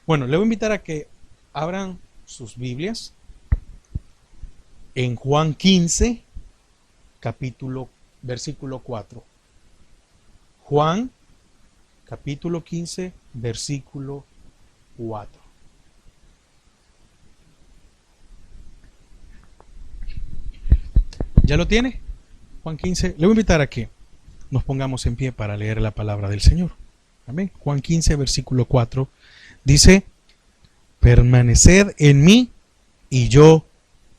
Bueno, le voy a invitar a que abran sus Biblias en Juan 15, versículo 4. Juan, capítulo 15, versículo 4. ¿Ya lo tiene? Juan 15. Le voy a invitar a que nos pongamos en pie para leer la palabra del Señor. Amén. Juan 15, versículo 4 dice: permaneced en mí y yo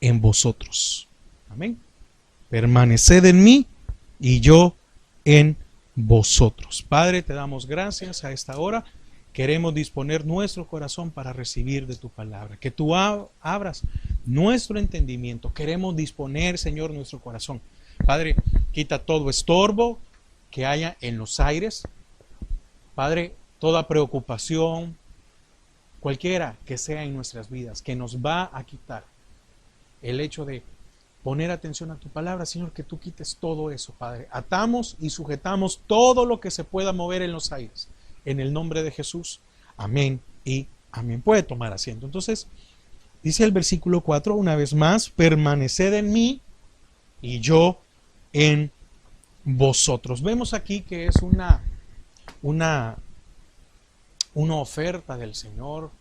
en vosotros. Amén. Permaneced en mí y yo en vosotros. Padre, te damos gracias a esta hora. Queremos disponer nuestro corazón para recibir de tu palabra. Que tú abras nuestro entendimiento. Queremos disponer, Señor, nuestro corazón. Padre, quita todo estorbo que haya en los aires. Padre, toda preocupación, cualquiera que sea en nuestras vidas, que nos va a quitar el hecho de poner atención a tu palabra, Señor, que tú quites todo eso, Padre. Atamos y sujetamos todo lo que se pueda mover en los aires. En el nombre de Jesús. Amén y amén. Puede tomar asiento. Entonces, dice el versículo 4, una vez más: permaneced en mí y yo en vosotros. Vemos aquí que es una oferta del Señor,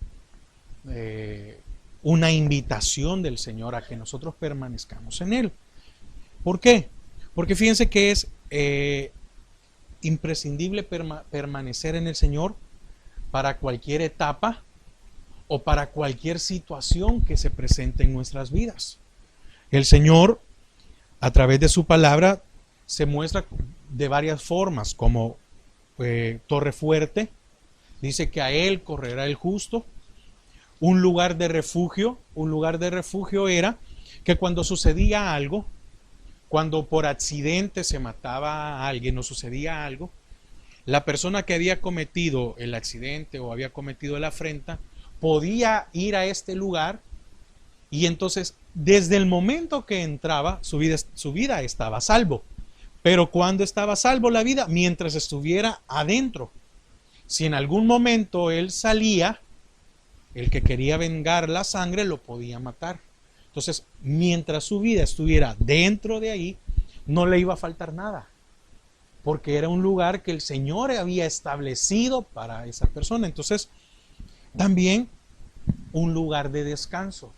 una invitación del Señor a que nosotros permanezcamos en Él. ¿Por qué? Porque fíjense que es imprescindible permanecer en el Señor para cualquier etapa o para cualquier situación que se presente en nuestras vidas. El Señor, a través de su palabra, se muestra de varias formas, como torre fuerte. Dice que a Él correrá el justo. Un lugar de refugio. Un lugar de refugio era que cuando sucedía algo, cuando por accidente se mataba a alguien o sucedía algo, la persona que había cometido el accidente o había cometido la afrenta podía ir a este lugar, y entonces desde el momento que entraba su vida estaba a salvo. Pero cuando estaba a salvo la vida, mientras estuviera adentro. Si en algún momento él salía, el que quería vengar la sangre lo podía matar. Entonces, mientras su vida estuviera dentro de ahí, no le iba a faltar nada, porque era un lugar que el Señor había establecido para esa persona. Entonces, también un lugar de descanso.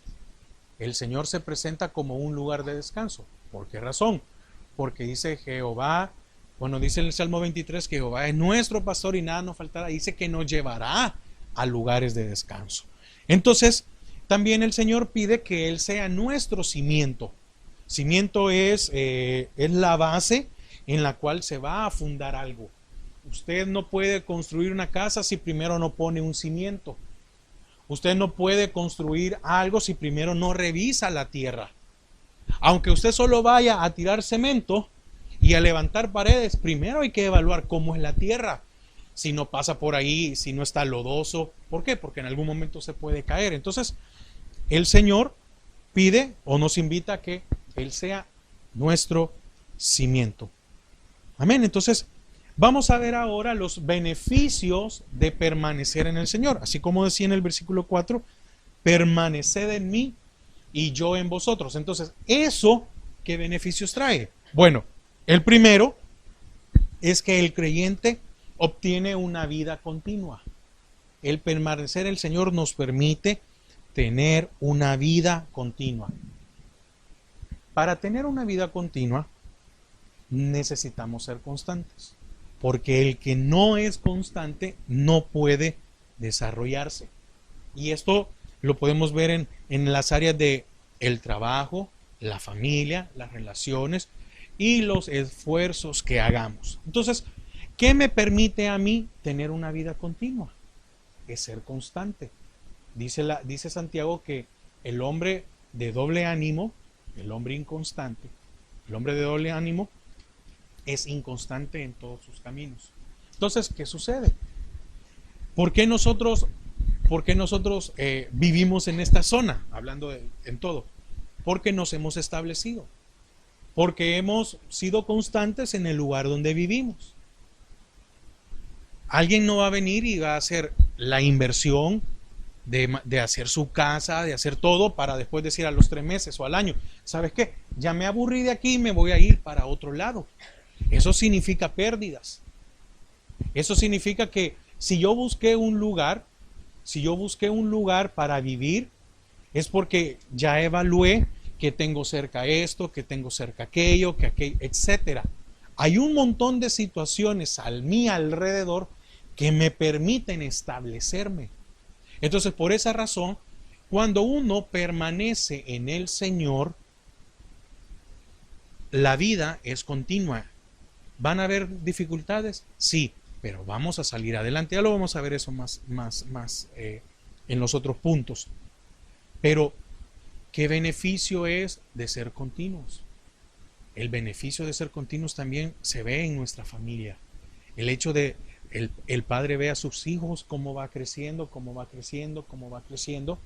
El Señor se presenta como un lugar de descanso. ¿Por qué razón? Porque dice Jehová, dice en el Salmo 23 que Jehová es nuestro pastor y nada nos faltará. Dice que nos llevará a lugares de descanso. Entonces, también el Señor pide que Él sea nuestro cimiento. Cimiento es la base en la cual se va a fundar algo. Usted no puede construir una casa si primero no pone un cimiento. Usted no puede construir algo si primero no revisa la tierra. Aunque usted solo vaya a tirar cemento y a levantar paredes, primero hay que evaluar cómo es la tierra. Si no pasa por ahí, si no está lodoso. ¿Por qué? Porque en algún momento se puede caer. Entonces, el Señor pide o nos invita a que Él sea nuestro cimiento. Amén. Entonces, vamos a ver ahora los beneficios de permanecer en el Señor. Así como decía en el versículo 4, permaneced en mí y yo en vosotros. Entonces, ¿eso qué beneficios trae? Bueno, el primero es que el creyente obtiene una vida continua. El permanecer en el Señor nos permite tener una vida continua. Para tener una vida continua necesitamos ser constantes, porque el que no es constante no puede desarrollarse. Y esto lo podemos ver en las áreas de el trabajo, la familia, las relaciones y los esfuerzos que hagamos. Entonces, ¿qué me permite a mí tener una vida continua? Es ser constante. Dice Santiago que el hombre de doble ánimo, el hombre inconstante, el hombre de doble ánimo es inconstante en todos sus caminos. Entonces, ¿qué sucede? ¿Por qué nosotros vivimos en esta zona? Hablando en todo. Porque nos hemos establecido. Porque hemos sido constantes en el lugar donde vivimos. Alguien no va a venir y va a hacer la inversión de hacer su casa, de hacer todo, para después decir a los 3 meses o al año, ¿sabes qué? Ya me aburrí de aquí y me voy a ir para otro lado. Eso significa pérdidas. Eso significa que si yo busqué un lugar, para vivir, es porque ya evalué que tengo cerca esto, que tengo cerca aquello, etcétera. Hay un montón de situaciones a mi alrededor que me permiten establecerme. Entonces, por esa razón, cuando uno permanece en el Señor, la vida es continua. ¿Van a haber dificultades? Sí, pero vamos a salir adelante. Ya lo vamos a ver eso más en los otros puntos. Pero, ¿qué beneficio es de ser continuos? El beneficio de ser continuos también se ve en nuestra familia. El hecho de el padre ve a sus hijos cómo va creciendo, cómo va creciendo, cómo va creciendo.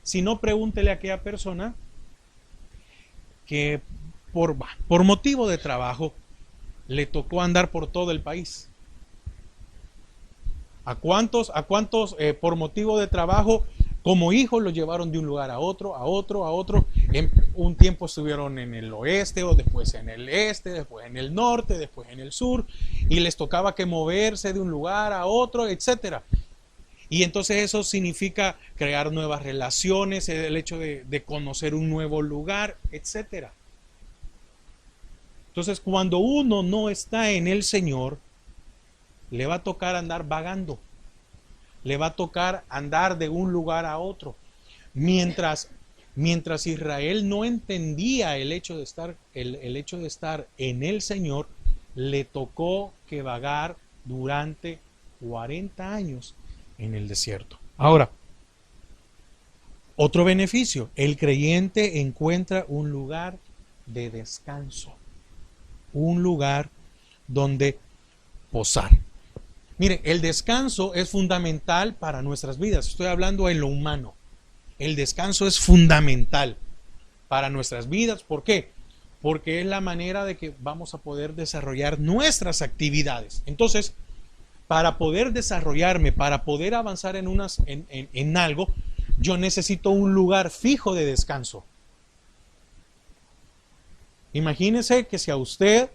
Si no, pregúntele a aquella persona que por motivo de trabajo le tocó andar por todo el país. ¿A cuántos por motivo de trabajo como hijos los llevaron de un lugar a otro, a otro, a otro? Un tiempo estuvieron en el oeste, o después en el este, después en el norte, después en el sur, y les tocaba que moverse de un lugar a otro, etcétera. Y entonces eso significa crear nuevas relaciones, el hecho de conocer un nuevo lugar, etcétera. Entonces, cuando uno no está en el Señor, le va a tocar andar vagando. Le va a tocar andar de un lugar a otro. Mientras Israel no entendía el hecho de estar en el Señor, le tocó que vagar durante 40 años en el desierto. Ahora, otro beneficio, el creyente encuentra un lugar de descanso, un lugar donde posar. Mire, el descanso es fundamental para nuestras vidas. Estoy hablando en lo humano. El descanso es fundamental para nuestras vidas. ¿Por qué? Porque es la manera de que vamos a poder desarrollar nuestras actividades. Entonces, para poder desarrollarme, para poder avanzar en algo, yo necesito un lugar fijo de descanso. Imagínese que si a usted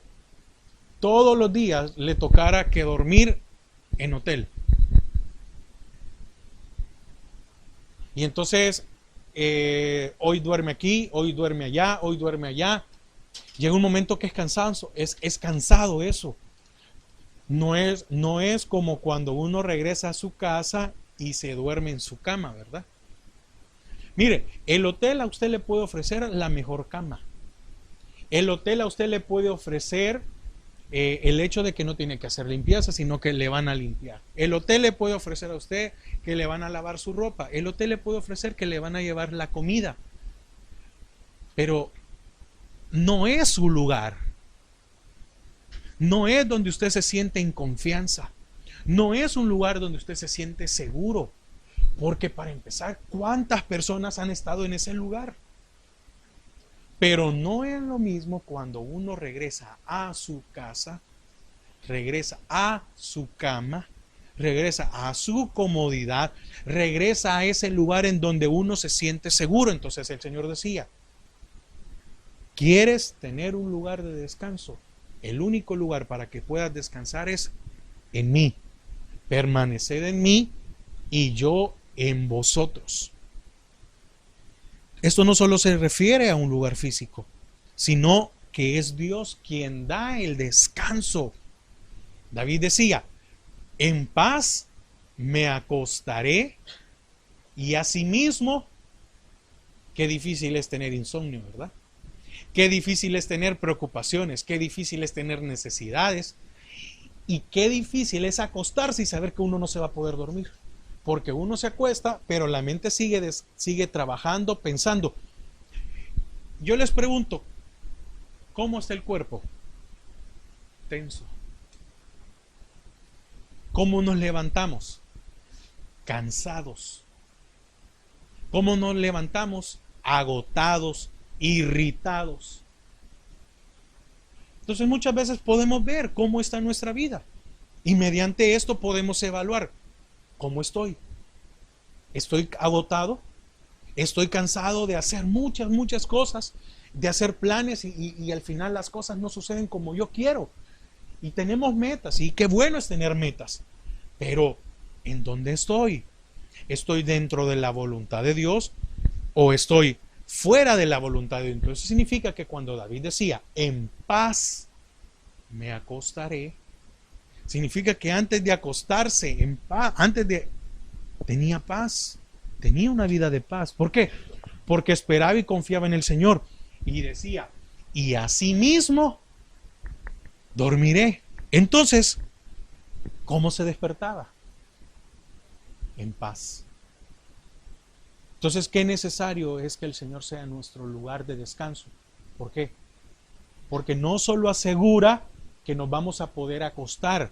todos los días le tocara que dormir en hotel. Y entonces hoy duerme aquí, hoy duerme allá, hoy duerme allá. Llega un momento que es cansado, es cansado eso. No es como cuando uno regresa a su casa y se duerme en su cama, ¿verdad? Mire, el hotel a usted le puede ofrecer la mejor cama. El hotel a usted le puede ofrecer el hecho de que no tiene que hacer limpieza, sino que le van a limpiar. El hotel le puede ofrecer a usted que le van a lavar su ropa. El hotel le puede ofrecer que le van a llevar la comida. Pero no es su lugar. No es donde usted se siente en confianza. No es un lugar donde usted se siente seguro. Porque para empezar, ¿cuántas personas han estado en ese lugar? Pero no es lo mismo cuando uno regresa a su casa, regresa a su cama, regresa a su comodidad, regresa a ese lugar en donde uno se siente seguro. Entonces el Señor decía, ¿quieres tener un lugar de descanso? El único lugar para que puedas descansar es en mí. Permaneced en mí y yo en vosotros. Esto no solo se refiere a un lugar físico, sino que es Dios quien da el descanso. David decía, en paz me acostaré, y asimismo, qué difícil es tener insomnio, ¿verdad? Qué difícil es tener preocupaciones, qué difícil es tener necesidades, y qué difícil es acostarse y saber que uno no se va a poder dormir. Porque uno se acuesta, pero la mente sigue trabajando, pensando. Yo les pregunto, ¿cómo está el cuerpo? Tenso. ¿Cómo nos levantamos? Cansados. ¿Cómo nos levantamos? Agotados, irritados. Entonces muchas veces podemos ver cómo está nuestra vida. Y mediante esto podemos evaluar cómo estoy. estoy agotado, estoy cansado de hacer muchas cosas, de hacer planes y al final las cosas no suceden como yo quiero. Y tenemos metas, y qué bueno es tener metas, pero ¿en dónde estoy? ¿Estoy dentro de la voluntad de Dios o estoy fuera de la voluntad de Dios? Entonces significa que cuando David decía, en paz me acostaré, significa que antes de acostarse en paz, tenía paz, tenía una vida de paz. ¿Por qué? Porque esperaba y confiaba en el Señor. Y decía, y asimismo dormiré. Entonces, ¿cómo se despertaba? En paz. Entonces, qué necesario es que el Señor sea nuestro lugar de descanso. ¿Por qué? Porque no solo asegura que nos vamos a poder acostar,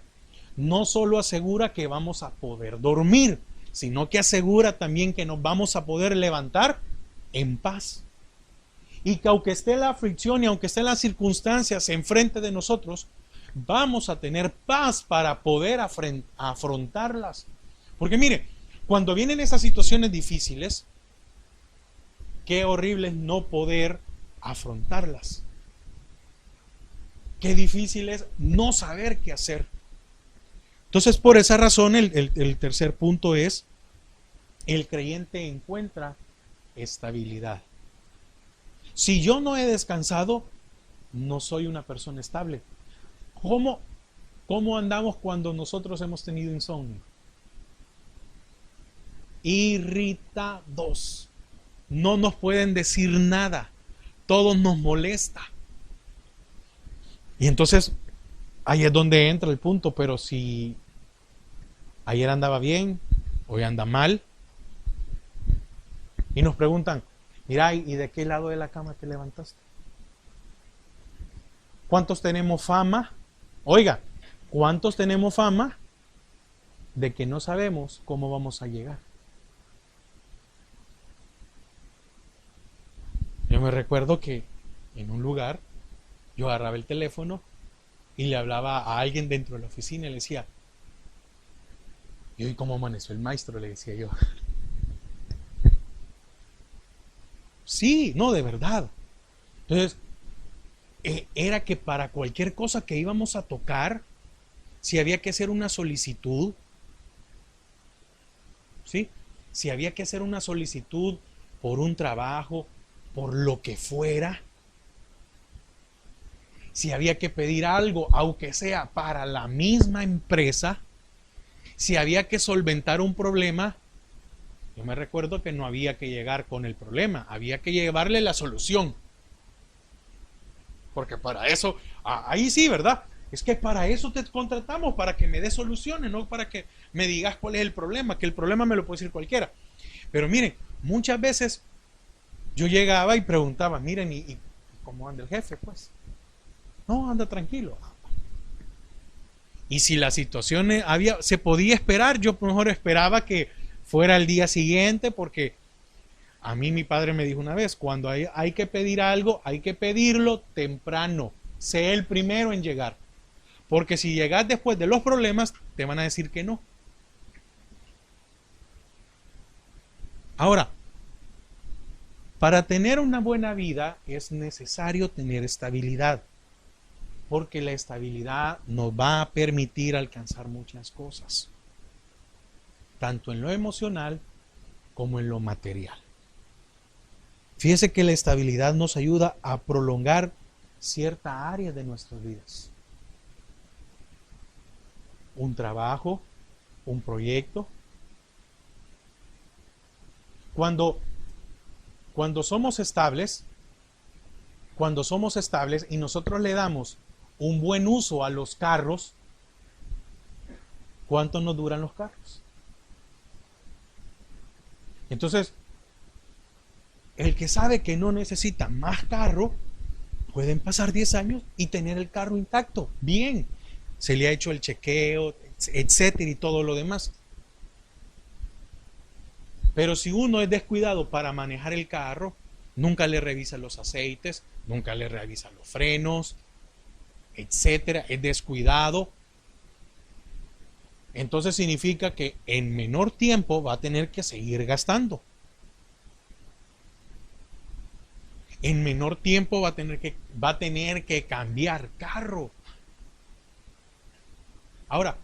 no solo asegura que vamos a poder dormir, sino que asegura también que nos vamos a poder levantar en paz. Y que aunque esté la aflicción y aunque estén las circunstancias enfrente de nosotros, vamos a tener paz para poder afrontarlas. Porque mire, cuando vienen esas situaciones difíciles, qué horrible es no poder afrontarlas. Qué difícil es no saber qué hacer. Entonces, por esa razón, el tercer punto es, el creyente encuentra estabilidad. Si yo no he descansado, no soy una persona estable. ¿Cómo andamos cuando nosotros hemos tenido insomnio? Irritados. No nos pueden decir nada. Todo nos molesta. Y entonces, ahí es donde entra el punto. Pero si ayer andaba bien, hoy anda mal, y nos preguntan, mira, ¿y de qué lado de la cama te levantaste? ¿Cuántos tenemos fama? Oiga, ¿cuántos tenemos fama de que no sabemos cómo vamos a llegar? Yo me recuerdo que en un lugar yo agarraba el teléfono y le hablaba a alguien dentro de la oficina y le decía, ¿y hoy cómo amaneció el maestro? Le decía yo. Sí, no, de verdad. Entonces, era que para cualquier cosa que íbamos a tocar, si había que hacer una solicitud, ¿sí? Si había que hacer una solicitud por un trabajo, por lo que fuera, si había que pedir algo, aunque sea para la misma empresa, si había que solventar un problema, yo me recuerdo que no había que llegar con el problema, había que llevarle la solución. Porque para eso, ahí sí, ¿verdad? Es que para eso te contratamos, para que me des soluciones, no para que me digas cuál es el problema, que el problema me lo puede decir cualquiera. Pero miren, muchas veces yo llegaba y preguntaba, miren, ¿y cómo anda el jefe? Pues, no, anda tranquilo. Y si la situación se podía esperar, yo mejor esperaba que fuera el día siguiente, porque a mí mi padre me dijo una vez, cuando hay que pedir algo, hay que pedirlo temprano. Sé el primero en llegar. Porque si llegas después de los problemas, te van a decir que no. Ahora, para tener una buena vida es necesario tener estabilidad. Porque la estabilidad nos va a permitir alcanzar muchas cosas. Tanto en lo emocional como en lo material. Fíjese que la estabilidad nos ayuda a prolongar cierta área de nuestras vidas. Un trabajo, un proyecto. Cuando somos estables y nosotros le damos un buen uso a los carros, ¿cuánto nos duran los carros? Entonces, el que sabe que no necesita más carro, pueden pasar 10 años y tener el carro intacto, bien, se le ha hecho el chequeo, etcétera y todo lo demás. Pero si uno es descuidado para manejar el carro, nunca le revisa los aceites, nunca le revisa los frenos, etcétera, es descuidado, entonces significa que en menor tiempo va a tener que seguir gastando. En menor tiempo va a tener que cambiar carro. Ahora,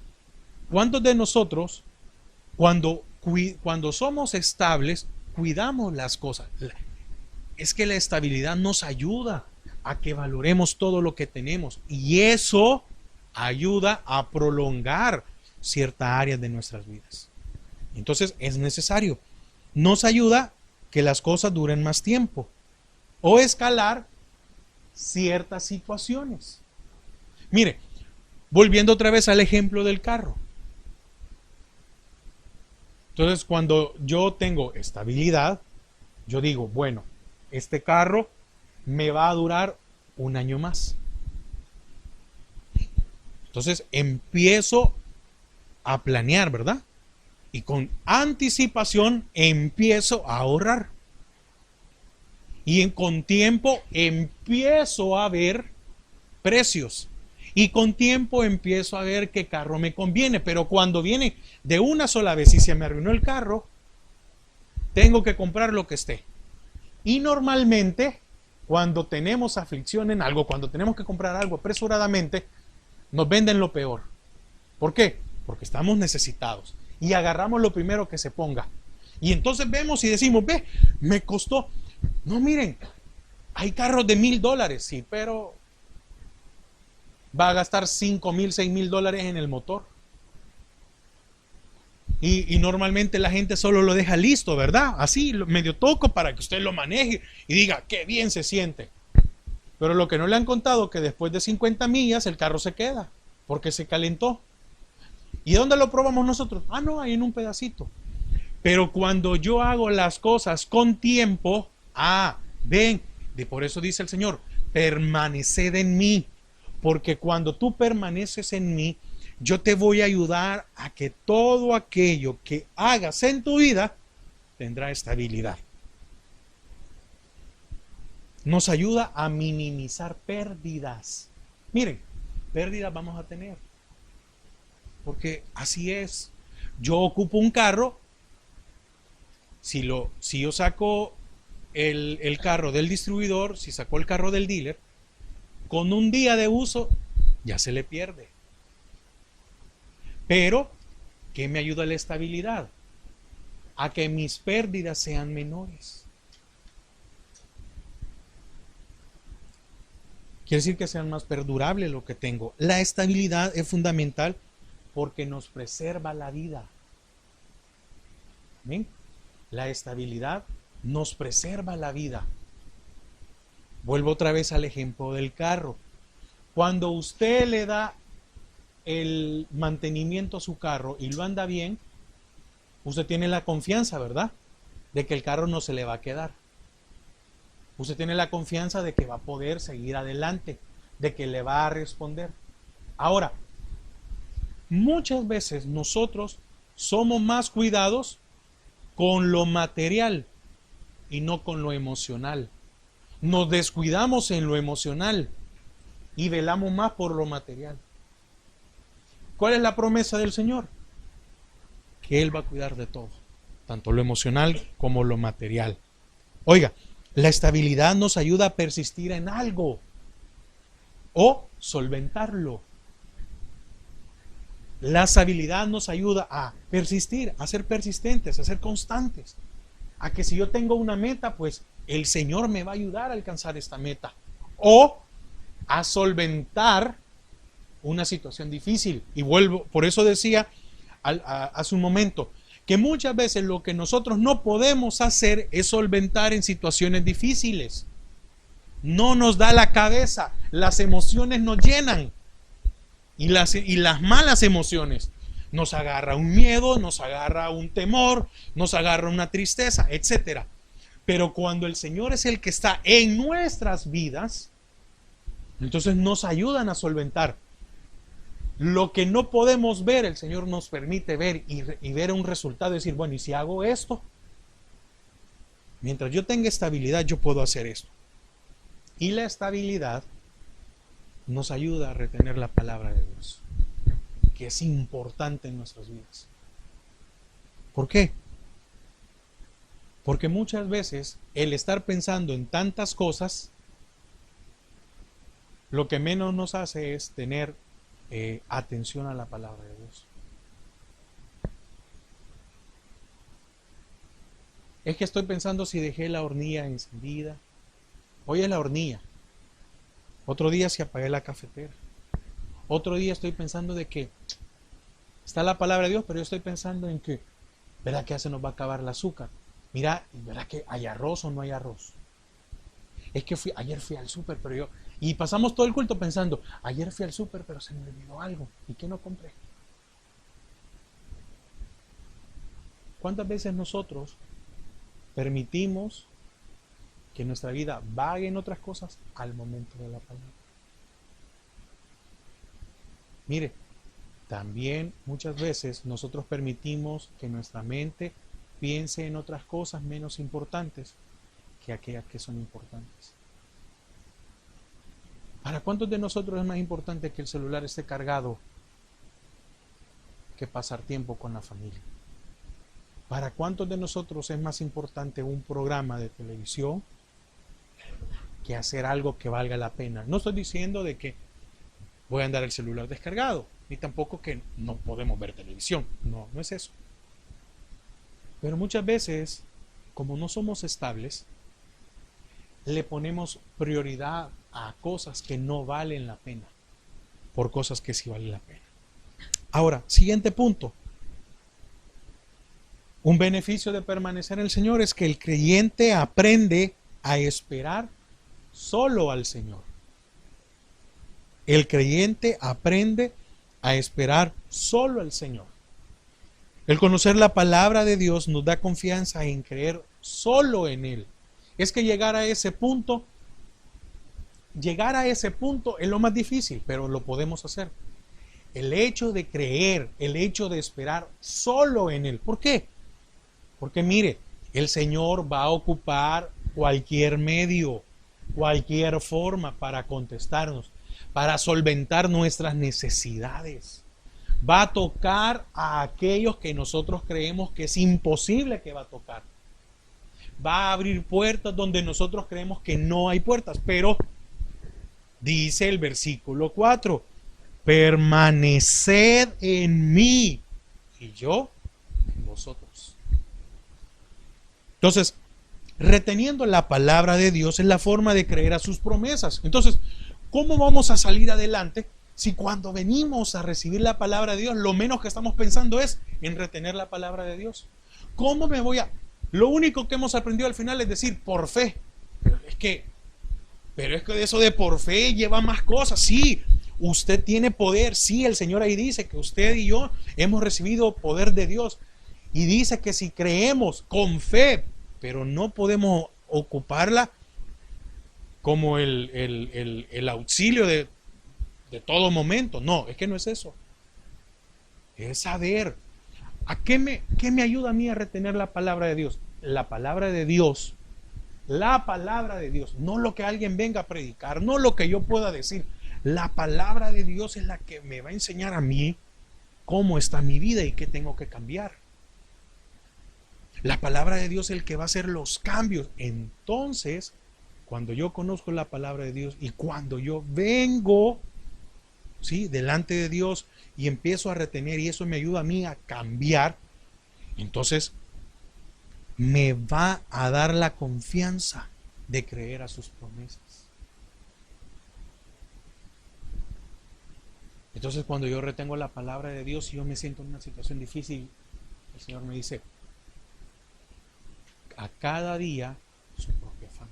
¿cuántos de nosotros, cuando somos estables, cuidamos las cosas? Es que la estabilidad nos ayuda a que valoremos todo lo que tenemos, y eso ayuda a prolongar ciertas áreas de nuestras vidas. Entonces es necesario. Nos ayuda que las cosas duren más tiempo o escalar ciertas situaciones. Mire, volviendo otra vez al ejemplo del carro. Entonces, cuando yo tengo estabilidad, yo digo, bueno, este carro me va a durar un año más. Entonces empiezo a planear, ¿verdad? Y con anticipación empiezo a ahorrar. Y con tiempo empiezo a ver precios. Y con tiempo empiezo a ver qué carro me conviene. Pero cuando viene de una sola vez y se me arruinó el carro, tengo que comprar lo que esté. Y normalmente, cuando tenemos aflicción en algo, cuando tenemos que comprar algo apresuradamente, nos venden lo peor. ¿Por qué? Porque estamos necesitados y agarramos lo primero que se ponga. Y entonces vemos y decimos, ve, me costó. No, miren, hay carros de $1,000, sí, pero va a gastar $5,000, $6,000 en el motor. Y normalmente la gente solo lo deja listo, ¿verdad? Así, medio toco para que usted lo maneje y diga, qué bien se siente. Pero lo que no le han contado es que después de 50 millas el carro se queda, porque se calentó. ¿Y dónde lo probamos nosotros? Ah, no, ahí en un pedacito. Pero cuando yo hago las cosas con tiempo, ven, por eso dice el Señor, permaneced en mí, porque cuando tú permaneces en mí, yo te voy a ayudar a que todo aquello que hagas en tu vida tendrá estabilidad. Nos ayuda a minimizar pérdidas. Miren, pérdidas vamos a tener, porque así es. Yo ocupo un carro, si yo saco el carro del distribuidor, si sacó el carro del dealer, con un día de uso ya se le pierde. Pero, ¿qué me ayuda a la estabilidad? A que mis pérdidas sean menores. Quiere decir que sean más perdurables lo que tengo. La estabilidad es fundamental porque nos preserva la vida. ¿Ven? La estabilidad nos preserva la vida. Vuelvo otra vez al ejemplo del carro. Cuando usted le da el mantenimiento a su carro y lo anda bien, usted tiene la confianza, ¿verdad?, de que el carro no se le va a quedar. Usted tiene la confianza de que va a poder seguir adelante, de que le va a responder. Ahora, muchas veces nosotros somos más cuidados con lo material y no con lo emocional. Nos descuidamos en lo emocional y velamos más por lo material. ¿Cuál es la promesa del Señor? Que Él va a cuidar de todo, tanto lo emocional como lo material. Oiga, la estabilidad nos ayuda a persistir en algo o solventarlo. La estabilidad nos ayuda a persistir, a ser persistentes, a ser constantes. A que si yo tengo una meta, pues el Señor me va a ayudar a alcanzar esta meta. O a solventar una situación difícil. Y vuelvo, por eso decía hace un momento, que muchas veces lo que nosotros no podemos hacer es solventar en situaciones difíciles. No nos da la cabeza, las emociones nos llenan. Y las malas emociones. Nos agarra un miedo, nos agarra un temor, nos agarra una tristeza, etc. Pero cuando el Señor es el que está en nuestras vidas, entonces nos ayudan a solventar. Lo que no podemos ver, el Señor nos permite ver y ver un resultado y decir, bueno, ¿y si hago esto? Mientras yo tenga estabilidad, yo puedo hacer esto. Y la estabilidad nos ayuda a retener la palabra de Dios. que es importante en nuestras vidas. ¿Por qué? Porque muchas veces el estar pensando en tantas cosas, lo que menos nos hace es tener atención a la palabra de Dios. Es que estoy pensando si dejé la hornilla encendida. Hoy es la hornilla. Otro día si apagué la cafetera. Otro día estoy pensando de que está la palabra de Dios, pero yo estoy pensando en que, ¿verdad que ya se nos va a acabar el azúcar? Mira, ¿verdad que hay arroz o no hay arroz? Es que ayer fui al súper, pero yo... Y pasamos todo el culto pensando, ayer fui al súper, pero se me olvidó algo. ¿Y qué no compré? ¿Cuántas veces nosotros permitimos que nuestra vida vague en otras cosas al momento de la palabra? Mire, también muchas veces nosotros permitimos que nuestra mente piense en otras cosas menos importantes que aquellas que son importantes. ¿Para cuántos de nosotros es más importante que el celular esté cargado que pasar tiempo con la familia? ¿Para cuántos de nosotros es más importante un programa de televisión que hacer algo que valga la pena? No estoy diciendo de que voy a andar el celular descargado, ni tampoco que no podemos ver televisión. No, no es eso. Pero muchas veces, como no somos estables, le ponemos prioridad a cosas que no valen la pena por cosas que sí valen la pena. Ahora, siguiente punto. Un beneficio de permanecer en el Señor es que el creyente aprende a esperar solo al Señor. El creyente aprende a esperar solo al Señor. El conocer la palabra de Dios nos da confianza en creer solo en Él. Es que llegar a ese punto es lo más difícil, pero lo podemos hacer. El hecho de creer, el hecho de esperar solo en Él. ¿Por qué? Porque mire, el Señor va a ocupar cualquier medio, cualquier forma para contestarnos, para solventar nuestras necesidades. Va a tocar a aquellos que nosotros creemos que es imposible que va a tocar. Va a abrir puertas donde nosotros creemos que no hay puertas. Pero dice el versículo 4, permaneced en mí y yo en vosotros. Entonces, reteniendo la palabra de Dios es la forma de creer a sus promesas. Entonces, ¿cómo vamos a salir adelante si cuando venimos a recibir la palabra de Dios, lo menos que estamos pensando es en retener la palabra de Dios? ¿Cómo me voy a...? Lo único que hemos aprendido al final es decir, por fe. Pero es que eso de por fe lleva más cosas. Sí, usted tiene poder. Sí, el Señor ahí dice que usted y yo hemos recibido poder de Dios. Y dice que si creemos con fe, pero no podemos ocuparla como el auxilio de todo momento. No, es que no es eso. Es saber. ¿Qué me ayuda a mí a retener la palabra de Dios? La palabra de Dios. La palabra de Dios. No lo que alguien venga a predicar, no lo que yo pueda decir. La palabra de Dios es la que me va a enseñar a mí cómo está mi vida y qué tengo que cambiar. La palabra de Dios es el que va a hacer los cambios. Entonces, cuando yo conozco la palabra de Dios y cuando yo vengo, ¿sí?, delante de Dios y empiezo a retener y eso me ayuda a mí a cambiar, entonces me va a dar la confianza de creer a sus promesas. Entonces, cuando yo retengo la palabra de Dios y yo me siento en una situación difícil, el Señor me dice, a cada día su propio afán.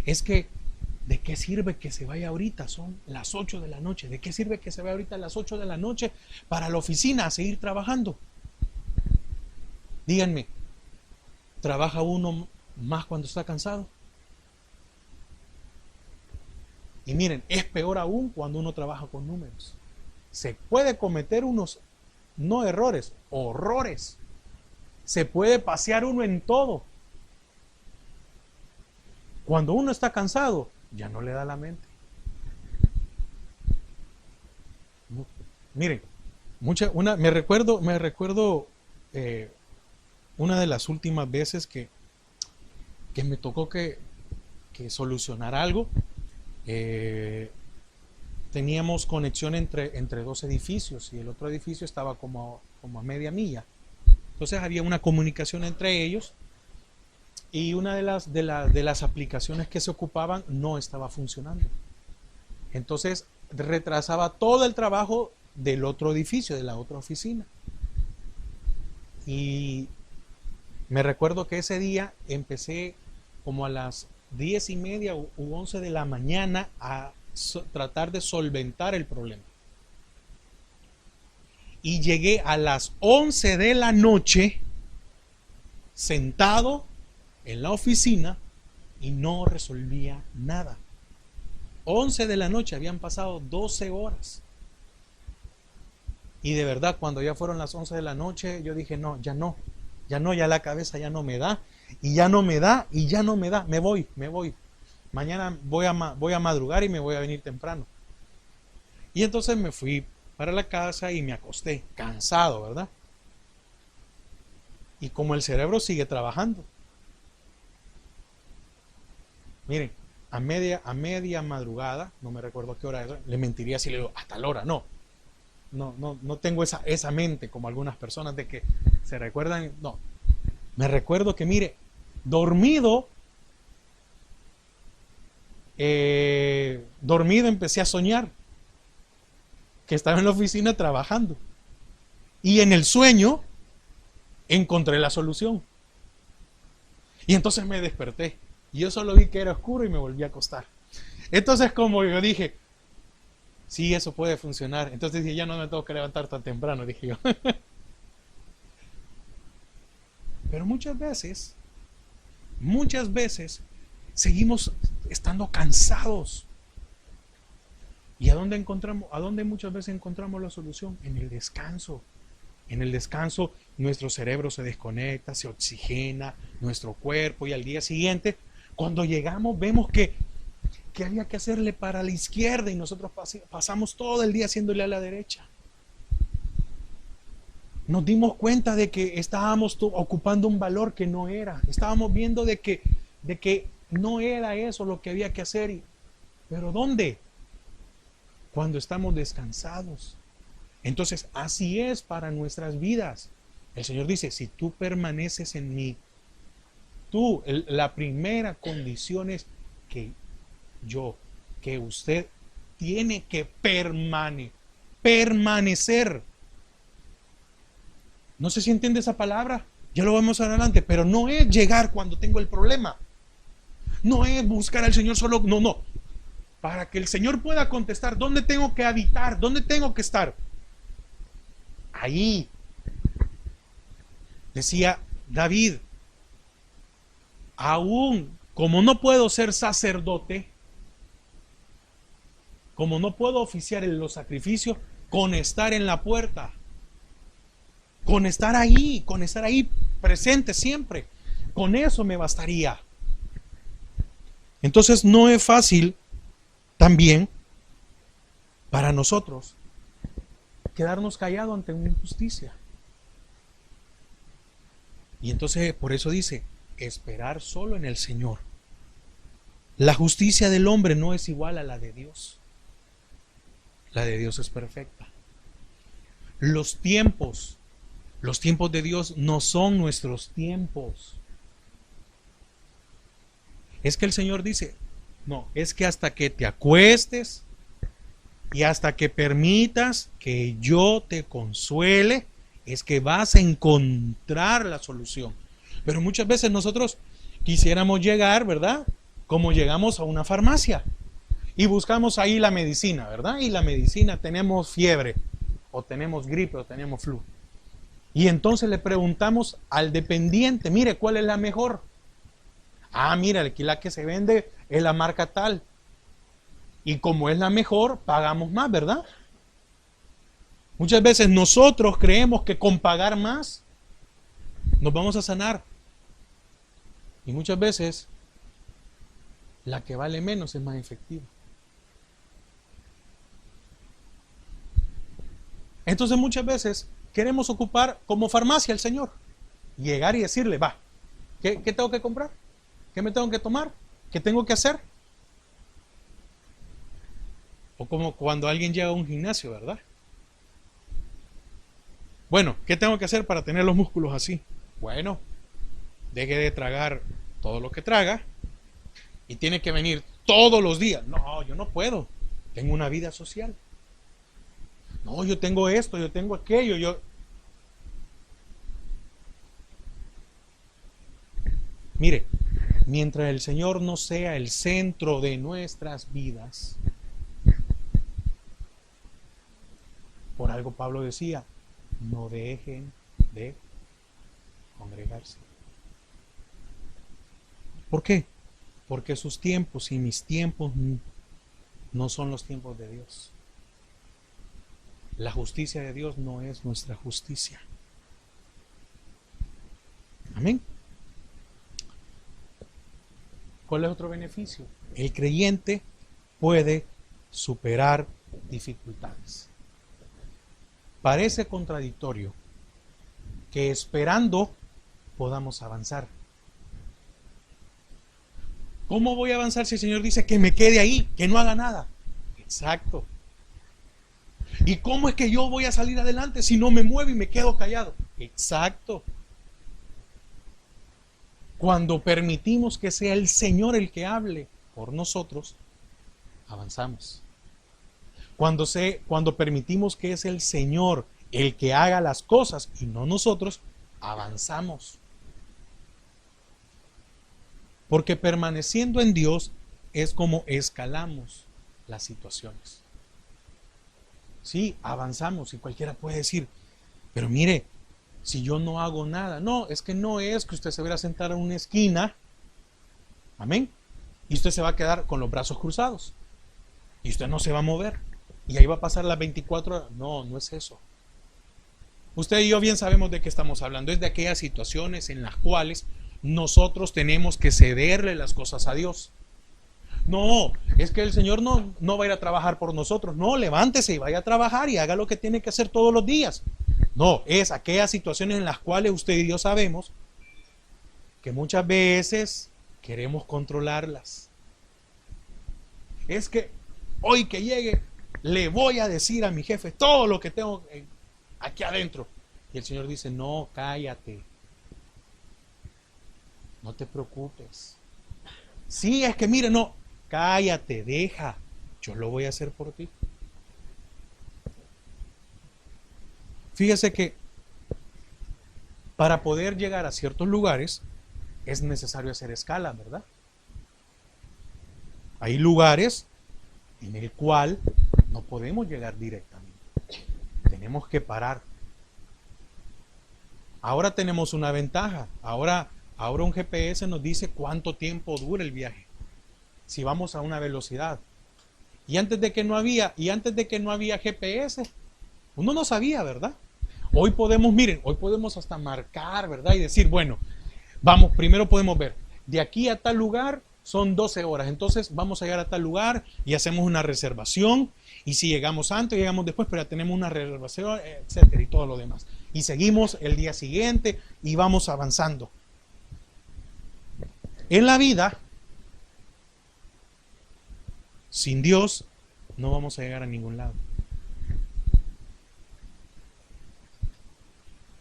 Es que, ¿de qué sirve que se vaya ahorita? Son las 8 de la noche. ¿De qué sirve que se vaya ahorita a las 8 de la noche para la oficina a seguir trabajando? Díganme, ¿trabaja uno más cuando está cansado? Y miren, es peor aún cuando uno trabaja con números. Se puede cometer unos, no errores, horrores. Se puede pasear uno en todo. Cuando uno está cansado, ya no le da la mente. Miren, me recuerdo una de las últimas veces que me tocó que solucionar algo. Teníamos conexión entre dos edificios y el otro edificio estaba como a media milla. Entonces había una comunicación entre ellos y una de las aplicaciones que se ocupaban no estaba funcionando. Entonces retrasaba todo el trabajo del otro edificio, de la otra oficina. Y me recuerdo que ese día empecé como a las 10:30 u 11 de la mañana a tratar de solventar el problema. Y llegué a las 11 de la noche sentado en la oficina y no resolvía nada. 11 de la noche, habían pasado 12 horas. Y de verdad, cuando ya fueron las 11 de la noche, yo dije, no, ya la cabeza ya no me da, y ya no me da, me voy. Mañana voy a madrugar y me voy a venir temprano. Y entonces me fui para la casa y me acosté, cansado, ¿verdad? Y como el cerebro sigue trabajando. Miren, a media madrugada, no me recuerdo a qué hora era, le mentiría si le digo hasta la hora, no tengo esa mente como algunas personas de que se recuerdan, no, me recuerdo que mire, dormido empecé a soñar que estaba en la oficina trabajando y en el sueño encontré la solución y entonces me desperté y yo solo vi que era oscuro y me volví a acostar. Entonces como yo dije, sí, eso puede funcionar. Entonces dije, ya no me tengo que levantar tan temprano, dije yo. Pero muchas veces seguimos estando cansados. ¿Y a dónde muchas veces encontramos la solución? En el descanso. En el descanso nuestro cerebro se desconecta, se oxigena, nuestro cuerpo, y al día siguiente, cuando llegamos, vemos que había que hacerle para la izquierda y nosotros pasamos todo el día haciéndole a la derecha. Nos dimos cuenta de que estábamos ocupando un valor que no era. Estábamos viendo de que no era eso lo que había que hacer. ¿Pero dónde? Cuando estamos descansados. Entonces, así es para nuestras vidas. El Señor dice, si tú permaneces en mí, la primera condición es que usted tiene que permanecer. No sé si entiende esa palabra, ya lo vamos adelante, pero no es llegar cuando tengo el problema. No es buscar al Señor solo, no. Para que el Señor pueda contestar, ¿dónde tengo que habitar? ¿Dónde tengo que estar? Ahí. Decía David, aún como no puedo ser sacerdote, como no puedo oficiar en los sacrificios, con estar en la puerta, con estar ahí presente siempre, con eso me bastaría. Entonces no es fácil también para nosotros quedarnos callados ante una injusticia. Y entonces por eso dice, esperar solo en el Señor. La justicia del hombre no es igual a la de Dios. La de Dios es perfecta. Los tiempos de Dios no son nuestros tiempos. Es que el Señor dice, no, es que hasta que te acuestes y hasta que permitas que yo te consuele, es que vas a encontrar la solución. Pero muchas veces nosotros quisiéramos llegar, ¿verdad? Como llegamos a una farmacia y buscamos ahí la medicina, ¿verdad? Y la medicina, tenemos fiebre, o tenemos gripe, o tenemos flu. Y entonces le preguntamos al dependiente, mire, ¿cuál es la mejor? Ah, mira, aquí la que se vende es la marca tal. Y como es la mejor, pagamos más, ¿verdad? Muchas veces nosotros creemos que con pagar más nos vamos a sanar. Y muchas veces la que vale menos es más efectiva. Entonces muchas veces queremos ocupar como farmacia al Señor. Llegar y decirle, va, ¿qué tengo que comprar? ¿Qué me tengo que tomar? ¿Qué tengo que hacer? O como cuando alguien llega a un gimnasio, ¿verdad? Bueno, ¿qué tengo que hacer para tener los músculos así? Bueno, deje de tragar todo lo que traga y tiene que venir todos los días. No, yo no puedo. Tengo una vida social. No, yo tengo esto, yo tengo aquello, Mire, mientras el Señor no sea el centro de nuestras vidas, por algo Pablo decía, no dejen de congregarse. ¿Por qué? Porque sus tiempos y mis tiempos no son los tiempos de Dios. La justicia de Dios no es nuestra justicia. Amén. ¿Cuál es otro beneficio? El creyente puede superar dificultades. Parece contradictorio que esperando podamos avanzar. ¿Cómo voy a avanzar si el Señor dice que me quede ahí, que no haga nada? Exacto. ¿Y cómo es que yo voy a salir adelante si no me muevo y me quedo callado? Exacto. Cuando permitimos que sea el Señor el que hable por nosotros, avanzamos. Cuando permitimos que es el Señor el que haga las cosas y no nosotros, avanzamos. Porque permaneciendo en Dios es como escalamos las situaciones. Sí, avanzamos y cualquiera puede decir, pero mire, si yo no hago nada. No, es que no es que usted se vaya a sentar en una esquina, amén, y usted se va a quedar con los brazos cruzados y usted no se va a mover y ahí va a pasar las 24 horas. No, no es eso. Usted y yo bien sabemos de qué estamos hablando. Es de aquellas situaciones en las cuales nosotros tenemos que cederle las cosas a Dios. No, es que el Señor no va a ir a trabajar por nosotros. No, levántese y vaya a trabajar y haga lo que tiene que hacer todos los días. No, es aquellas situaciones en las cuales usted y yo sabemos que muchas veces queremos controlarlas. Es que hoy que llegue le voy a decir a mi jefe todo lo que tengo aquí adentro. Y el Señor dice, no, cállate. No te preocupes. Sí, es que mire, no, cállate, deja. Yo lo voy a hacer por ti. Fíjese que para poder llegar a ciertos lugares es necesario hacer escala, ¿verdad? Hay lugares en el cual no podemos llegar directamente. Tenemos que parar. Ahora tenemos una ventaja. Ahora un GPS nos dice cuánto tiempo dura el viaje. Si vamos a una velocidad. Y antes de que no había GPS, uno no sabía, ¿verdad? Hoy podemos, miren, hoy podemos hasta marcar, ¿verdad? Y decir, bueno, vamos, primero podemos ver, de aquí a tal lugar son 12 horas, entonces vamos a llegar a tal lugar y hacemos una reservación, y si llegamos antes, llegamos después, pero ya tenemos una reservación, etcétera, y todo lo demás. Y seguimos el día siguiente y vamos avanzando. En la vida, sin Dios, no vamos a llegar a ningún lado.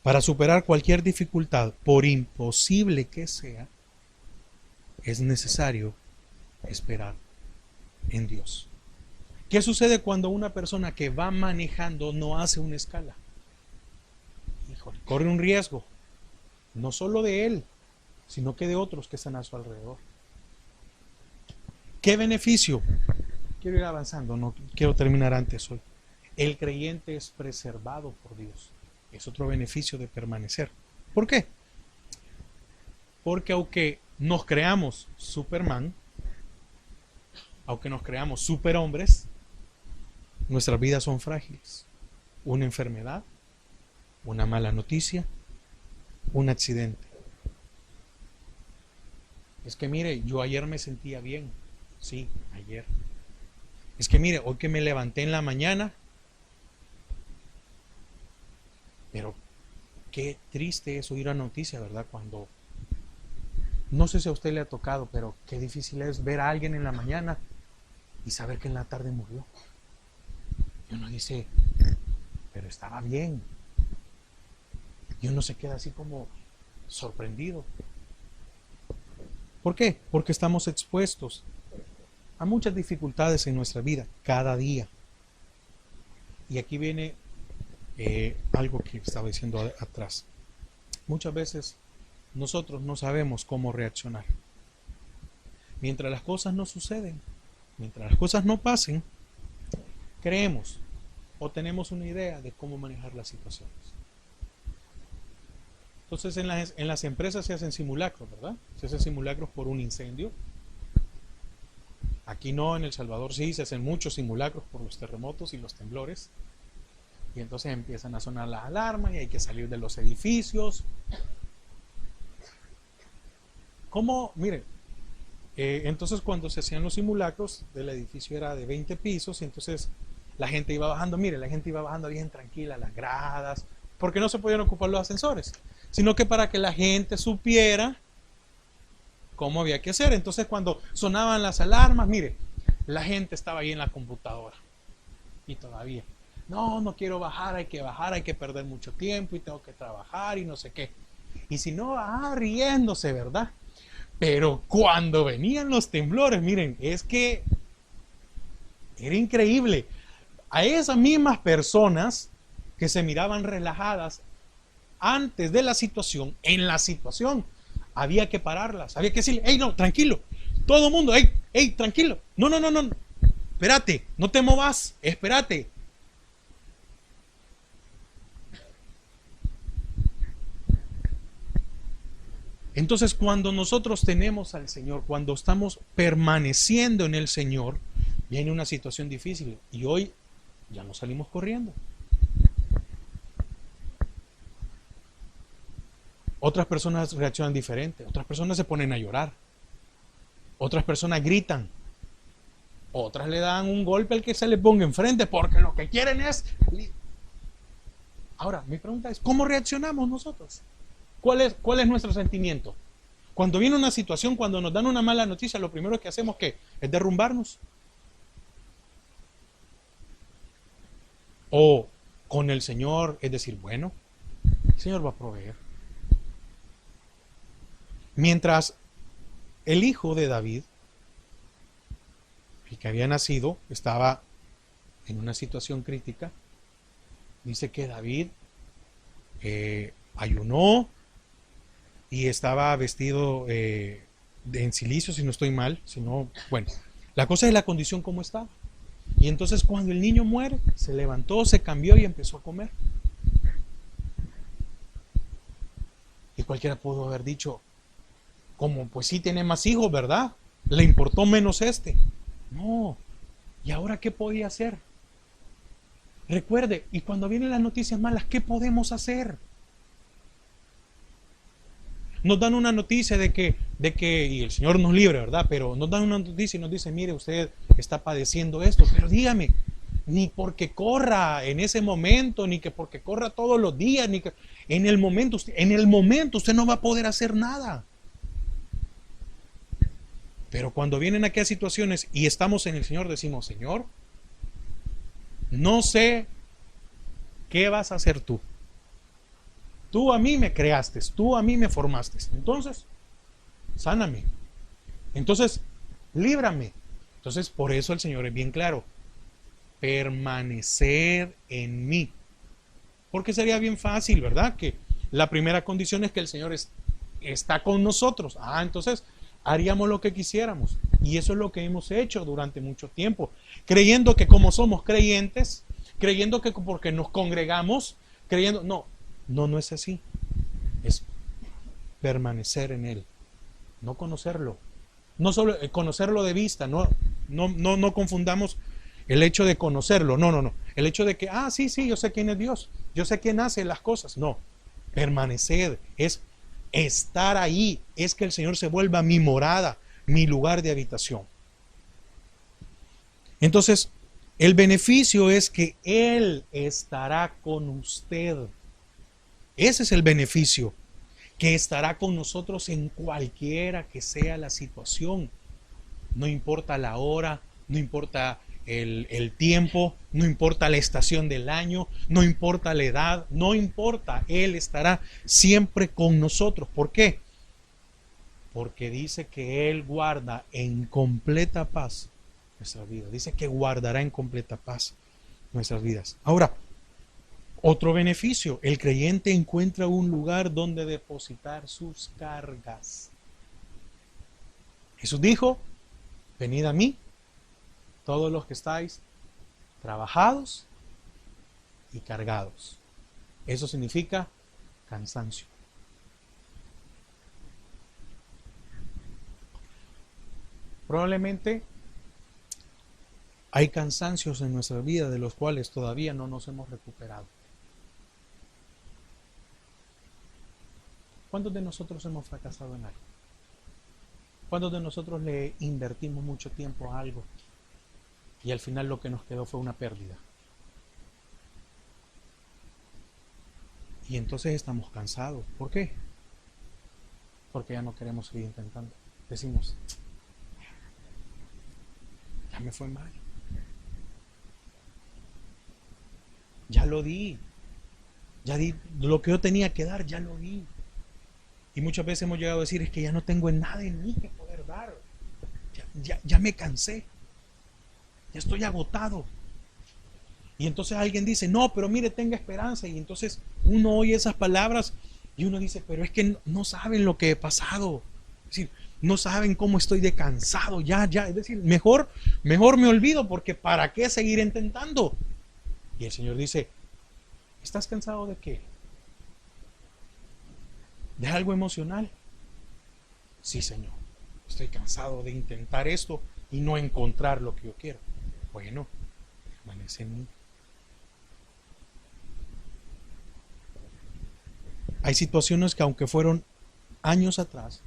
Para superar cualquier dificultad, por imposible que sea, es necesario esperar en Dios. ¿Qué sucede cuando una persona que va manejando no hace una escala? Híjole, corre un riesgo, no solo de él, sino que de otros que están a su alrededor. ¿Qué beneficio? Quiero ir avanzando, no quiero terminar antes hoy. El creyente es preservado por Dios. Es otro beneficio de permanecer. ¿Por qué? Porque aunque nos creamos Superman, aunque nos creamos superhombres, nuestras vidas son frágiles. Una enfermedad, una mala noticia, un accidente. Es que mire, yo ayer me sentía bien. Sí, ayer. Es que mire, hoy que me levanté en la mañana, Pero qué triste es oír la noticia, ¿verdad? Cuando, no sé si a usted le ha tocado, pero qué difícil es ver a alguien en la mañana y saber que en la tarde murió. Y uno dice, pero estaba bien. Y uno se queda así como sorprendido. ¿Por qué? Porque estamos expuestos a muchas dificultades en nuestra vida, cada día. Y aquí viene algo que estaba diciendo atrás. Muchas veces nosotros no sabemos cómo reaccionar. Mientras las cosas no suceden, mientras las cosas no pasen, creemos o tenemos una idea de cómo manejar las situaciones. Entonces en las empresas se hacen simulacros, ¿verdad? Se hacen simulacros por un incendio. Aquí no, en El Salvador sí, se hacen muchos simulacros por los terremotos y los temblores. Y entonces empiezan a sonar las alarmas y hay que salir de los edificios. ¿Cómo? Miren, entonces cuando se hacían los simulacros, el edificio era de 20 pisos y entonces la gente iba bajando, mire, la gente iba bajando bien tranquila, las gradas, porque no se podían ocupar los ascensores, sino que para que la gente supiera cómo había que hacer. Entonces cuando sonaban las alarmas, mire, la gente estaba ahí en la computadora y todavía, no quiero bajar, hay que perder mucho tiempo y tengo que trabajar y no sé qué. Y si no, riéndose, ¿verdad? Pero cuando venían los temblores, miren, es que era increíble. A esas mismas personas que se miraban relajadas antes de la situación, en la situación, había que pararlas, había que decirle, hey, no, tranquilo, todo el mundo, hey, tranquilo, no, espérate, no te movas, espérate. Entonces, cuando nosotros tenemos al Señor, cuando estamos permaneciendo en el Señor, viene una situación difícil y hoy ya no salimos corriendo. Otras personas reaccionan diferente, otras personas se ponen a llorar, otras personas gritan, otras le dan un golpe al que se le ponga enfrente porque lo que quieren es... Ahora, mi pregunta es, ¿cómo reaccionamos nosotros? ¿Cuál es nuestro sentimiento? Cuando viene una situación, cuando nos dan una mala noticia, lo primero que hacemos ¿qué? Es derrumbarnos. O con el Señor, es decir, bueno, el Señor va a proveer. Mientras el hijo de David, el que había nacido, estaba en una situación crítica, dice que David ayunó y estaba vestido en cilicio, si no estoy mal, bueno, la cosa es la condición como estaba. Y entonces cuando el niño muere, se levantó, se cambió y empezó a comer. Y cualquiera pudo haber dicho, como pues sí tiene más hijos, ¿verdad? Le importó menos este. No. ¿Y ahora qué podía hacer? Recuerde, y cuando vienen las noticias malas, ¿qué podemos hacer? Nos dan una noticia de que, y el Señor nos libre, ¿verdad? Pero nos dan una noticia y nos dice, mire, usted está padeciendo esto, pero dígame, ni porque corra en ese momento, ni que porque corra todos los días, ni que en el momento usted no va a poder hacer nada. Pero cuando vienen aquellas situaciones y estamos en el Señor, decimos, Señor, no sé qué vas a hacer tú. Tú a mí me creaste, tú a mí me formaste. Entonces, sáname. Entonces, líbrame. Entonces, por eso el Señor es bien claro. Permanecer en mí. Porque sería bien fácil, ¿verdad? Que la primera condición es que el Señor está con nosotros. Entonces haríamos lo que quisiéramos. Y eso es lo que hemos hecho durante mucho tiempo. Creyendo que como somos creyentes, creyendo que porque nos congregamos, creyendo... No es así. Es permanecer en Él. No conocerlo. No solo conocerlo de vista. No confundamos el hecho de conocerlo. No. El hecho de que, sí, yo sé quién es Dios. Yo sé quién hace las cosas. No. Permanecer es estar ahí. Es que el Señor se vuelva mi morada, mi lugar de habitación. Entonces, el beneficio es que Él estará con usted. Ese es el beneficio, que estará con nosotros en cualquiera que sea la situación. No importa la hora, no importa el tiempo, no importa la estación del año, no importa la edad, no importa, Él estará siempre con nosotros. ¿Por qué? Porque dice que Él guarda en completa paz nuestras vidas. Dice que guardará en completa paz nuestras vidas. Ahora, otro beneficio, el creyente encuentra un lugar donde depositar sus cargas. Jesús dijo, venid a mí, todos los que estáis trabajados y cargados. Eso significa cansancio. Probablemente hay cansancios en nuestra vida de los cuales todavía no nos hemos recuperado. ¿Cuántos de nosotros hemos fracasado en algo? ¿Cuántos de nosotros le invertimos mucho tiempo a algo y al final lo que nos quedó fue una pérdida? Y entonces estamos cansados. ¿Por qué? Porque ya no queremos seguir intentando. Decimos, ya me fue mal. Ya lo di. Ya di lo que yo tenía que dar, ya lo di. Y muchas veces hemos llegado a decir, es que ya no tengo nada en mí que poder dar. Ya me cansé. Ya estoy agotado. Y entonces alguien dice, no, pero mire, tenga esperanza. Y entonces uno oye esas palabras y uno dice, pero es que no saben lo que he pasado. Es decir, no saben cómo estoy de cansado. Ya. Es decir, mejor me olvido, porque ¿para qué seguir intentando? Y el Señor dice, ¿estás cansado de qué? ¿De algo emocional? Sí, Señor. Estoy cansado de intentar esto y no encontrar lo que yo quiero. Bueno, permanece en mí. Hay situaciones que, aunque fueron años atrás,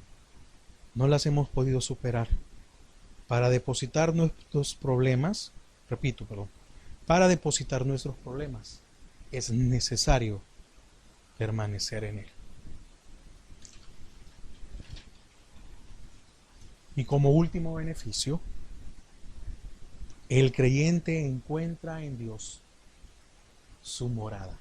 no las hemos podido superar. Para depositar nuestros problemas, para depositar nuestros problemas es necesario permanecer en Él. Y como último beneficio, el creyente encuentra en Dios su morada.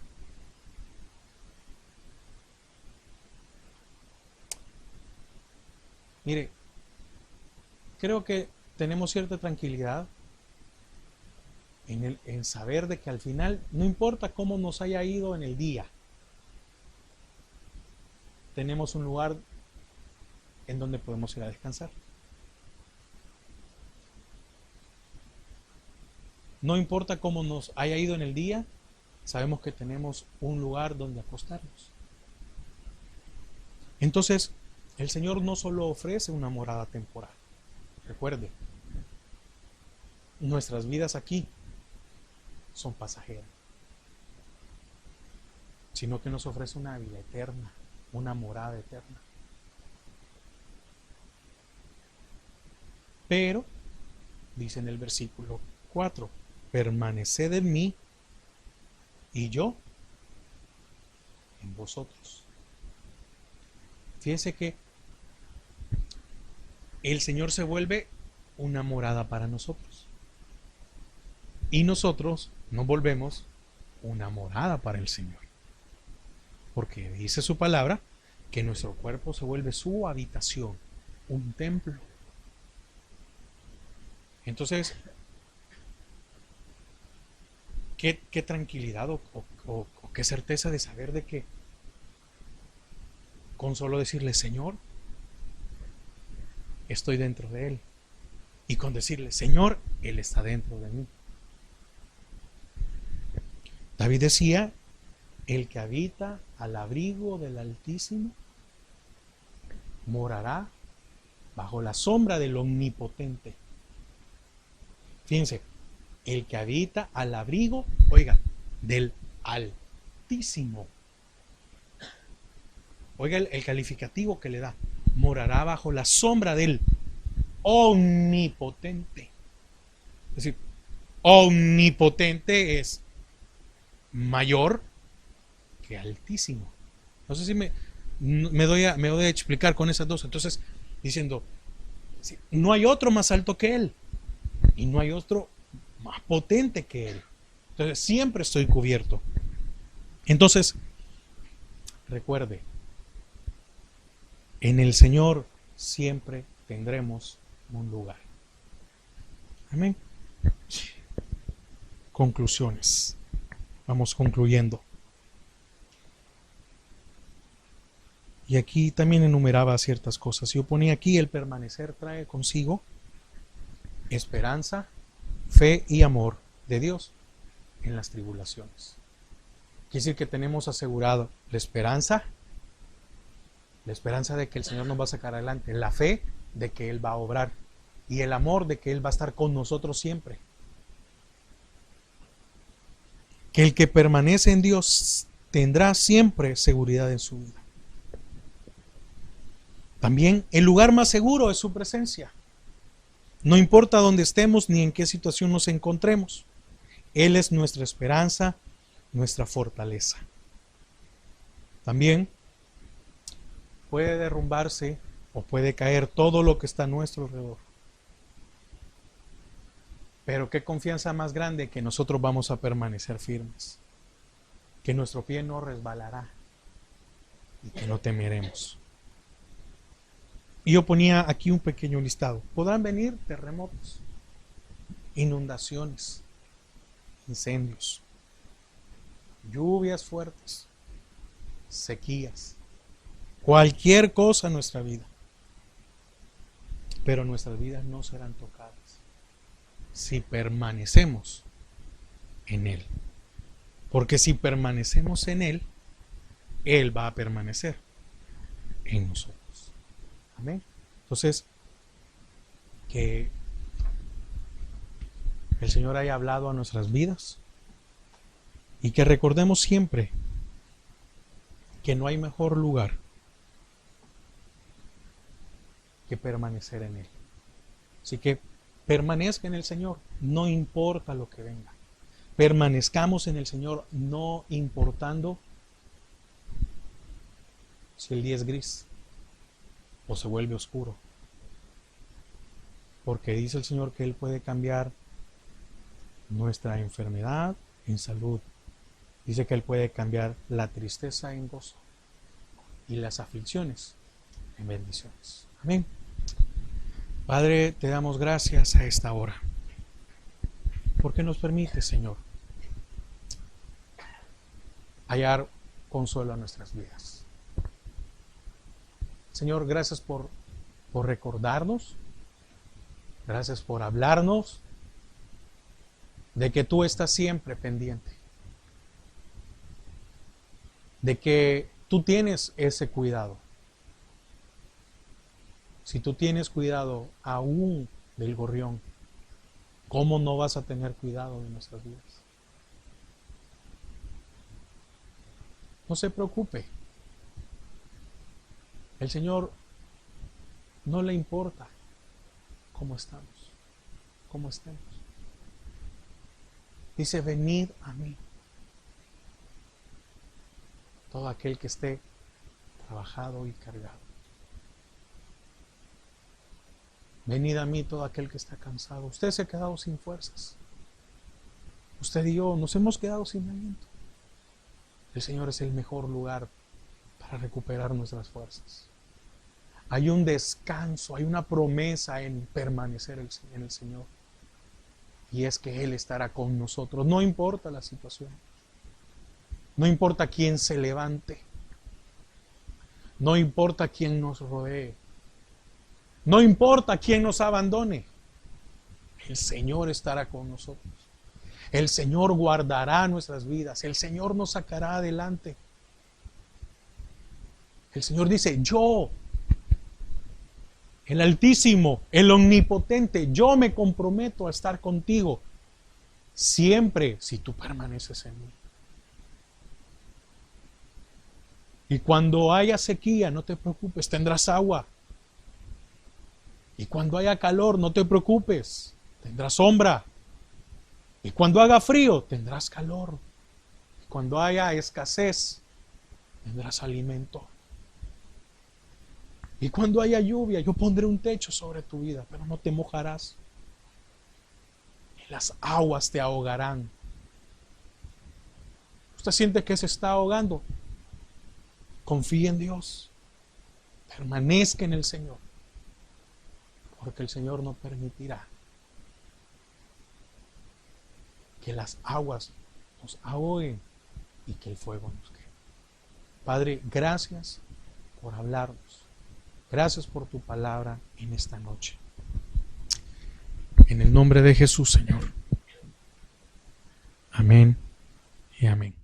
Mire, creo que tenemos cierta tranquilidad en saber de que al final, no importa cómo nos haya ido en el día, tenemos un lugar en donde podemos ir a descansar. No importa cómo nos haya ido en el día, sabemos que tenemos un lugar donde acostarnos. Entonces, el Señor no solo ofrece una morada temporal. Recuerde, nuestras vidas aquí son pasajeras, sino que nos ofrece una vida eterna, una morada eterna. Pero, dice en el versículo 4, permaneced en mí y yo en vosotros. Fíjense que el Señor se vuelve una morada para nosotros. Y nosotros nos volvemos una morada para el Señor. Porque dice su palabra que nuestro cuerpo se vuelve su habitación, un templo. Entonces, qué tranquilidad o qué certeza de saber de que con solo decirle, Señor, estoy dentro de Él. Y con decirle, Señor, Él está dentro de mí. David decía, el que habita al abrigo del Altísimo morará bajo la sombra del Omnipotente. Fíjense, el que habita al abrigo, oiga, del Altísimo. Oiga el calificativo que le da. Morará bajo la sombra del Omnipotente. Es decir, omnipotente es mayor que altísimo. No sé si me doy a explicar con esas dos. Entonces, diciendo, sí, no hay otro más alto que Él y no hay otro más potente que Él. Entonces, siempre estoy cubierto. Entonces, recuerde, en el Señor siempre tendremos un lugar. Amén. Conclusiones. Vamos concluyendo. Y aquí también enumeraba ciertas cosas. Yo ponía aquí: el permanecer trae consigo esperanza, fe y amor de Dios en las tribulaciones. Quiere decir que tenemos asegurado la esperanza de que el Señor nos va a sacar adelante, la fe de que Él va a obrar y el amor de que Él va a estar con nosotros siempre. Que el que permanece en Dios tendrá siempre seguridad en su vida. También el lugar más seguro es su presencia. No importa dónde estemos ni en qué situación nos encontremos. Él es nuestra esperanza, nuestra fortaleza. También puede derrumbarse o puede caer todo lo que está a nuestro alrededor. Pero qué confianza más grande que nosotros vamos a permanecer firmes. Que nuestro pie no resbalará y que no temeremos. Y yo ponía aquí un pequeño listado. Podrán venir terremotos, inundaciones, incendios, lluvias fuertes, sequías, cualquier cosa en nuestra vida. Pero nuestras vidas no serán tocadas si permanecemos en Él. Porque si permanecemos en Él, Él va a permanecer en nosotros. Amén. Entonces, que el Señor haya hablado a nuestras vidas y que recordemos siempre que no hay mejor lugar que permanecer en Él. Así que permanezca en el Señor, no importa lo que venga. Permanezcamos en el Señor, no importando si el día es gris o se vuelve oscuro. Porque dice el Señor que Él puede cambiar nuestra enfermedad en salud. Dice que Él puede cambiar la tristeza en gozo y las aflicciones en bendiciones. Amén. Padre, te damos gracias a esta hora, porque nos permite, Señor, hallar consuelo a nuestras vidas. Señor, gracias por recordarnos, gracias por hablarnos de que tú estás siempre pendiente, de que tú tienes ese cuidado. Si tú tienes cuidado aún del gorrión, ¿cómo no vas a tener cuidado de nuestras vidas? No se preocupe. El Señor no le importa cómo estamos, cómo estemos. Dice: venid a mí, todo aquel que esté trabajado y cargado. Venid a mí todo aquel que está cansado. Usted se ha quedado sin fuerzas. Usted y yo nos hemos quedado sin aliento. El Señor es el mejor lugar para recuperar nuestras fuerzas. Hay un descanso, hay una promesa en permanecer en el Señor. Y es que Él estará con nosotros. No importa la situación. No importa quién se levante. No importa quién nos rodee. No importa quién nos abandone. El Señor estará con nosotros. El Señor guardará nuestras vidas. El Señor nos sacará adelante. El Señor dice: yo, el Altísimo, el Omnipotente, yo me comprometo a estar contigo siempre si tú permaneces en mí. Y cuando haya sequía, no te preocupes, tendrás agua. Y cuando haya calor, no te preocupes, tendrás sombra. Y cuando haga frío, tendrás calor. Y cuando haya escasez, tendrás alimento. Y cuando haya lluvia, yo pondré un techo sobre tu vida, pero no te mojarás. Y las aguas te ahogarán. ¿Usted siente que se está ahogando? Confíe en Dios. Permanezca en el Señor. Porque el Señor no permitirá que las aguas nos ahoguen y que el fuego nos queme. Padre, gracias por hablarnos. Gracias por tu palabra en esta noche. En el nombre de Jesús, Señor. Amén y amén.